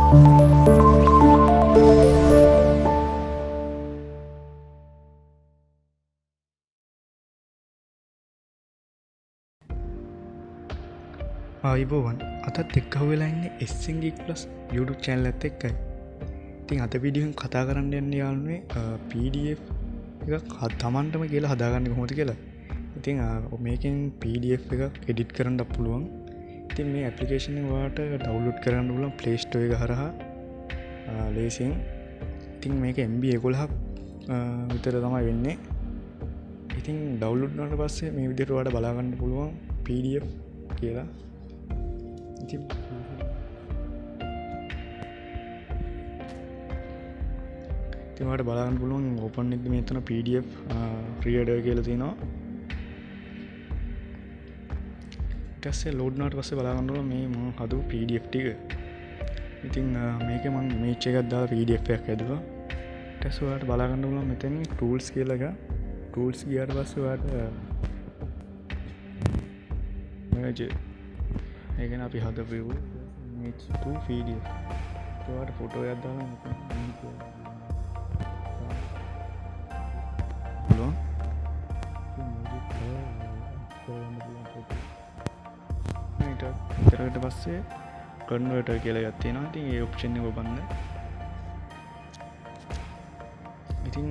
ආයිබෝවන් අතත් එක්කහු වෙලා ඉන්නේ SGEEK+ YouTube channel එකත් එක්කයි. ඉතින් අද වීඩියෝෙන් කතා කරන්න යන්නේ යාළුවනේ PDF එකක් තමන්ටම කියලා හදාගන්නේ කොහොමද කියලා. ඉතින් මේකෙන් PDF එකක් edit කරන්න පුළුවන්. ඉතින් මේ application එක ඔයාලට download කරන්න පුළුවන් Play Store එක හරහා ලේසියෙන්. ඉතින් මේක MB 11ක් විතර තමයි වෙන්නේ. ඉතින් download වුණාට පස්සේ මේ විදිහට ඔයාලට බලා ගන්න පුළුවන් PDF කියලා. ඉතින් ඔයාලට බලා ගන්න පුළුවන් open එකේ මෙතන PDF reader කියලා තියෙනවා. ඊට පස්සේ load වුණාට පස්සේ බලා ගන්න ඕන මේ මම හදපු PDF ටික. ඉතින් මේකේ මම image එකක් දාලා PDF එකක් හැදුවා. ඊට පස්සේ ඔයාලට බලා ගන්න පුළුවන් මෙතන tools කියලා එක. tools ගියාට පස්සේ ඔයාලට merge ඒකන අපි හදපු image to PDF. ඔයාලට ෆොටෝ එකක් දාලා පුළුවන්. ඊට පස්සේ converter කියලා එකක් තියෙනවා. ඉතින් ඒ option එක ඔබන්න. ඉතින්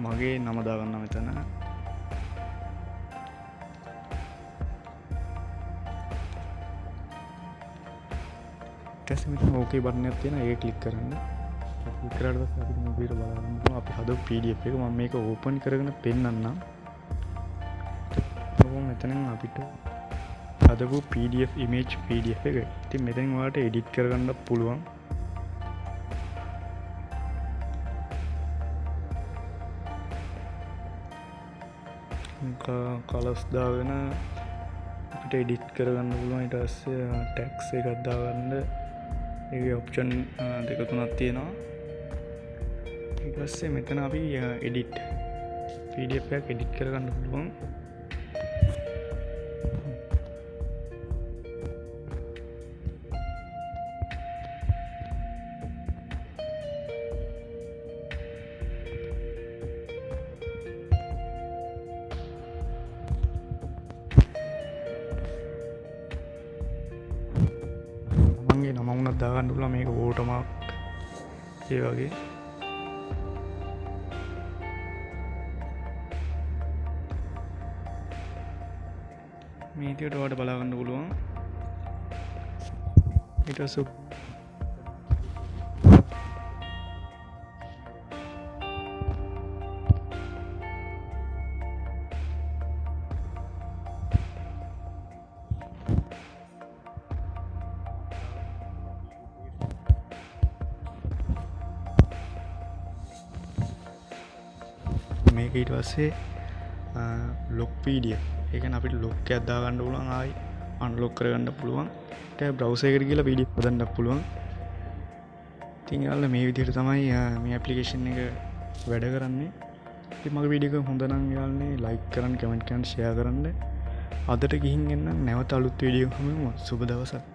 මගේ නම දාගන්න මෙතන. ඊට මෙතන ඕකේ බටන් එකක් තියෙනවා. ඒක ක්ලික් කරන්න. ක්ලික් කරාට පස්සේ අපිට මේ විදිහට බලන්න පුළුවන් අපි හදපු PDF එක. මම මේක ඕපන් කරගෙන පෙන්නන්නම්. මෙතනින් අපිට හදපු PDF image PDF එක. ඉතින් මෙතනින් ඔයාලට edit කරගන්න පුළුවන්. කලර්ස් දාගෙන අපිට edit කරගන්න පුළුවන්. ඊට පස්සේ text එකක් දාගන්න ඒකේ option දෙක තුනක් තියෙනවා. ඊට පස්සේ මෙතන අපි edit PDF එකක් edit කරගන්න පුළුවන්. මගේ නම වුණත් දාගන්න පුළුවන්. මේක watermark ඒ වගේ. මේ විදිහට ඔයාලට බලා ගන්න පුළුවන්. ඊට පස්සේ මේක ඊට පස්සේ lock PDF. ඒ කියන්නේ අපිට lock එකක් දාගන්න පුළුවන්. ආයි unlock කරගන්න පුළුවන්. ඊට browser එකට ගිහලා PDF හදන්න පුළුවන්. ඉතින් යාළුවා මේ විදිහට තමයි මේ application එක වැඩ කරන්නේ. ඉතින් මගේ වීඩියෝ එක හොඳ නම් යාළුවනේ like කරන්න, comment කරන්න, share කරන්න. අදට ගිහින් එන්න නැවත අලුත් වීඩියෝ එකක් හමුවෙමු. සුබ දවසක්.